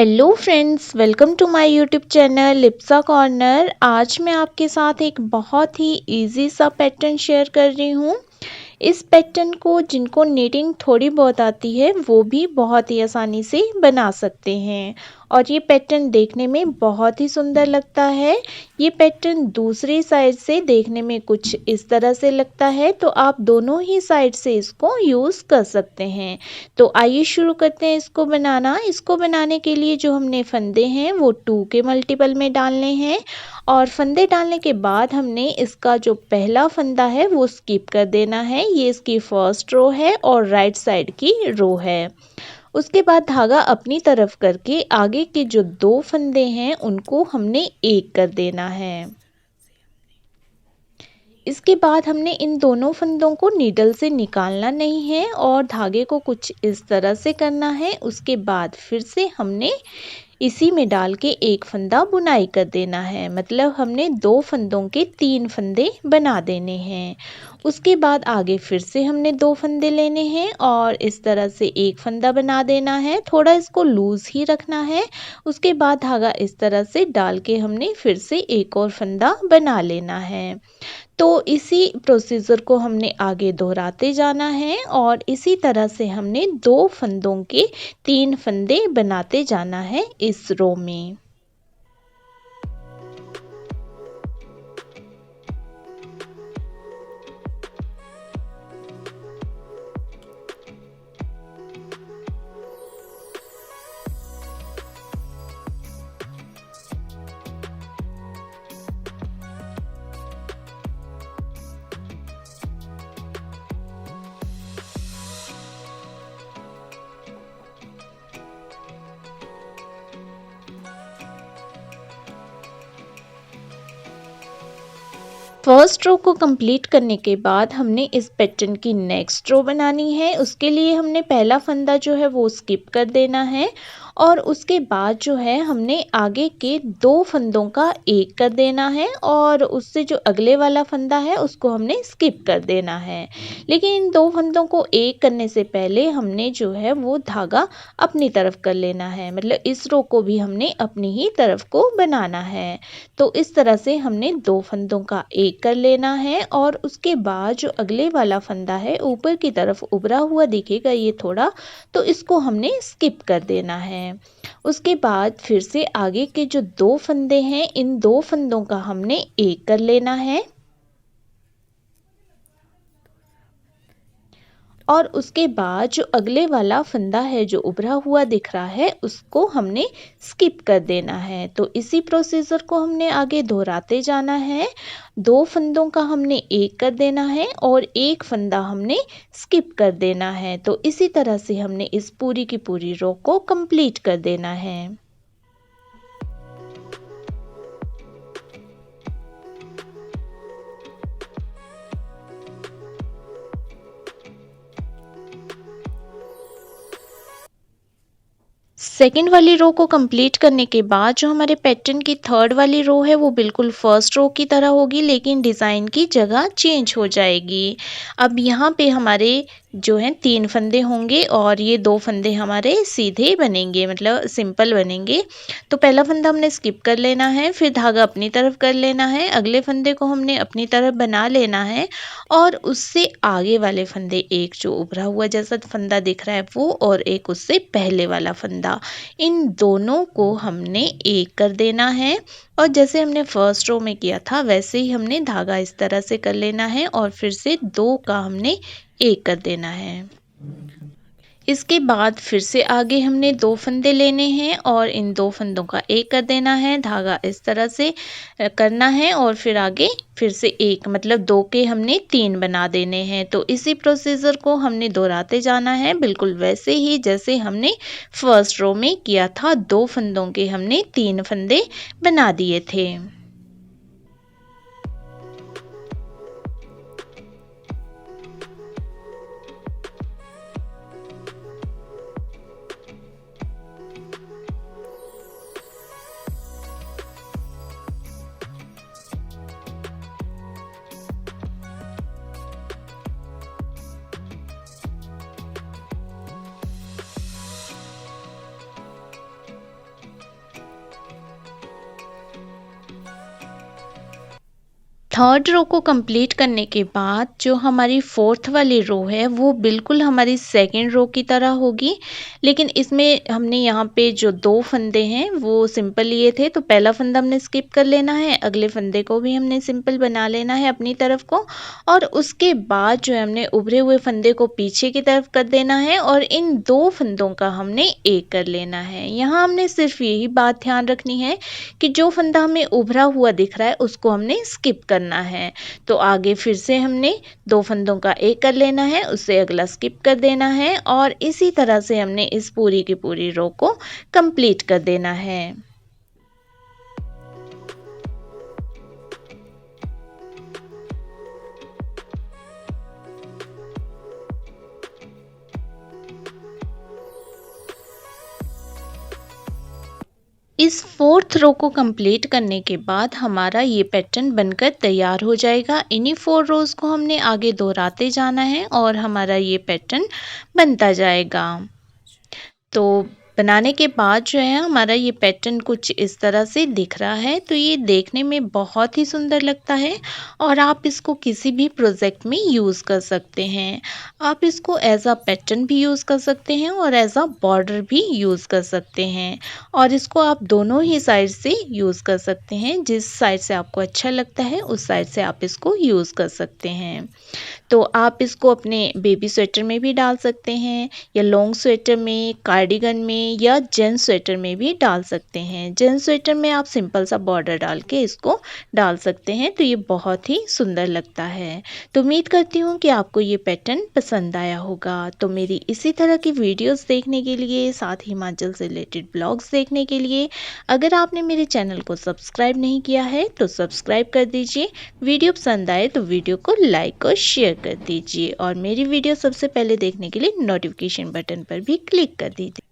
Hello friends, welcome to my YouTube channel Lipsa corner. आज मैं आपके साथ एक बहुत ही इजी सा पैटर्न शेयर कर रही हूँ। इस पैटर्न को जिनको नीटिंग थोड़ी बहुत आती है वो भी बहुत ही आसानी से बना सकते हैं और ये पैटर्न देखने में बहुत ही सुंदर लगता है। ये पैटर्न दूसरी साइड से देखने में कुछ इस तरह से लगता है, तो आप दोनों ही साइड से इसको यूज़ कर सकते हैं। तो आइए शुरू करते हैं इसको बनाना। इसको बनाने के लिए जो हमने फंदे हैं वो 2 के मल्टीपल में डालने हैं और फंदे डालने के बाद हमने इसका जो पहला फंदा है वो स्किप कर देना है। ये इसकी फर्स्ट रो है और राइट साइड की रो है। उसके बाद धागा अपनी तरफ करके आगे के जो 2 फंदे हैं उनको हमने एक कर देना है। इसके बाद हमने इन दोनों फंदों को नीडल से निकालना नहीं है और धागे को कुछ इस तरह से करना है। उसके बाद फिर से हमने इसी में डाल के एक फंदा बुनाई कर देना है, मतलब हमने 2 फंदों के 3 फंदे बना देने हैं। उसके बाद आगे फिर से हमने 2 फंदे लेने हैं और इस तरह से एक फंदा बना देना है। थोड़ा इसको लूज ही रखना है। उसके बाद धागा इस तरह से डाल के हमने फिर से एक और फंदा बना लेना है। तो इसी प्रोसीजर को हमने आगे दोहराते जाना है और इसी तरह से हमने 2 फंदों के 3 फंदे बनाते जाना है इस रो में। फर्स्ट रो को कंप्लीट करने के बाद हमने इस पैटर्न की नेक्स्ट रो बनानी है। उसके लिए हमने पहला फंदा जो है वो स्किप कर देना है और उसके बाद जो है हमने आगे के 2 फंदों का एक कर देना है और उससे जो अगले वाला फंदा है उसको हमने स्किप कर देना है। लेकिन इन 2 फंदों को एक करने से पहले हमने जो है वो धागा अपनी तरफ कर लेना है, मतलब इस रो को भी हमने अपनी ही तरफ को बनाना है। तो इस तरह से हमने 2 फंदों का एक कर लेना है और उसके बाद जो अगले वाला फंदा है ऊपर की तरफ उभरा हुआ दिखेगा ये थोड़ा, तो इसको हमने स्किप कर देना है। उसके बाद फिर से आगे के जो 2 फंदे हैं इन 2 फंदों का हमने एक कर लेना है और उसके बाद जो अगले वाला फंदा है जो उभरा हुआ दिख रहा है उसको हमने स्किप कर देना है। तो इसी प्रोसीजर को हमने आगे दोहराते जाना है। 2 फंदों का हमने एक कर देना है और एक फंदा हमने स्किप कर देना है। तो इसी तरह से हमने इस पूरी की पूरी रो को कंप्लीट कर देना है। सेकेंड वाली रो को कंप्लीट करने के बाद जो हमारे पैटर्न की थर्ड वाली रो है वो बिल्कुल फर्स्ट रो की तरह होगी, लेकिन डिज़ाइन की जगह चेंज हो जाएगी। अब यहाँ पे हमारे जो हैं 3 फंदे होंगे और ये 2 फंदे हमारे सीधे बनेंगे, मतलब सिंपल बनेंगे। तो पहला फंदा हमने स्किप कर लेना है, फिर धागा अपनी तरफ कर लेना है, अगले फंदे को हमने अपनी तरफ बना लेना है और उससे आगे वाले फंदे, एक जो उभरा हुआ जैसा फंदा दिख रहा है वो और एक उससे पहले वाला फंदा, इन दोनों को हमने एक कर देना है और जैसे हमने फर्स्ट रो में किया था वैसे ही हमने धागा इस तरह से कर लेना है और फिर से 2 का हमने एक कर देना है। इसके बाद फिर से आगे हमने 2 फंदे लेने हैं और इन 2 फंदों का एक कर देना है, धागा इस तरह से करना है और फिर आगे फिर से एक, मतलब 2 के हमने 3 बना देने हैं। तो इसी प्रोसीजर को हमने दोहराते जाना है बिल्कुल वैसे ही जैसे हमने फर्स्ट रो में किया था। 2 फंदों के हमने 3 फंदे बना दिए थे। थर्ड रो को कंप्लीट करने के बाद जो हमारी फोर्थ वाली रो है वो बिल्कुल हमारी सेकंड रो की तरह होगी, लेकिन इसमें हमने यहाँ पे जो 2 फंदे हैं वो सिंपल लिए थे, तो पहला फंदा हमने स्किप कर लेना है, अगले फंदे को भी हमने सिंपल बना लेना है अपनी तरफ को, और उसके बाद जो है हमने उभरे हुए फंदे को पीछे की तरफ कर देना है और इन 2 फंदों का हमने एक कर लेना है। यहाँ हमने सिर्फ यही बात ध्यान रखनी है कि जो फंदा हमें उभरा हुआ दिख रहा है उसको हमने स्किप करना है। तो आगे फिर से हमने 2 फंदों का एक कर लेना है, उससे अगला स्किप कर देना है और इसी तरह से हमने इस पूरी की पूरी रो को कंप्लीट कर देना है। इस फोर्थ रो को कंप्लीट करने के बाद हमारा ये पैटर्न बनकर तैयार हो जाएगा। इन्हीं 4 रोज़ को हमने आगे दोहराते जाना है और हमारा ये पैटर्न बनता जाएगा। तो बनाने के बाद जो है हमारा ये पैटर्न कुछ इस तरह से दिख रहा है, तो ये देखने में बहुत ही सुंदर लगता है और आप इसको किसी भी प्रोजेक्ट में यूज़ कर सकते हैं। आप इसको एज अ पैटर्न भी यूज़ कर सकते हैं और एज अ बॉर्डर भी यूज़ कर सकते हैं, और इसको आप दोनों ही साइड से यूज़ कर सकते हैं। जिस साइड से आपको अच्छा लगता है उस साइड से आप इसको यूज़ कर सकते हैं। तो आप इसको अपने बेबी स्वेटर में भी डाल सकते हैं या लॉन्ग स्वेटर में, कार्डिगन में या जेंट्स स्वेटर में भी डाल सकते हैं। जेंट्स स्वेटर में आप सिंपल सा बॉर्डर डाल के इसको डाल सकते हैं, तो ये बहुत ही सुंदर लगता है। तो उम्मीद करती हूँ कि आपको ये पैटर्न पसंद आया होगा। तो मेरी इसी तरह की वीडियोस देखने के लिए, साथ ही हिमाचल से रिलेटेड ब्लॉग्स देखने के लिए, अगर आपने मेरे चैनल को सब्सक्राइब नहीं किया है तो सब्सक्राइब कर दीजिए। वीडियो पसंद आए तो वीडियो को लाइक और शेयर कर दीजिए और मेरी वीडियो सबसे पहले देखने के लिए नोटिफिकेशन बटन पर भी क्लिक कर दीजिए।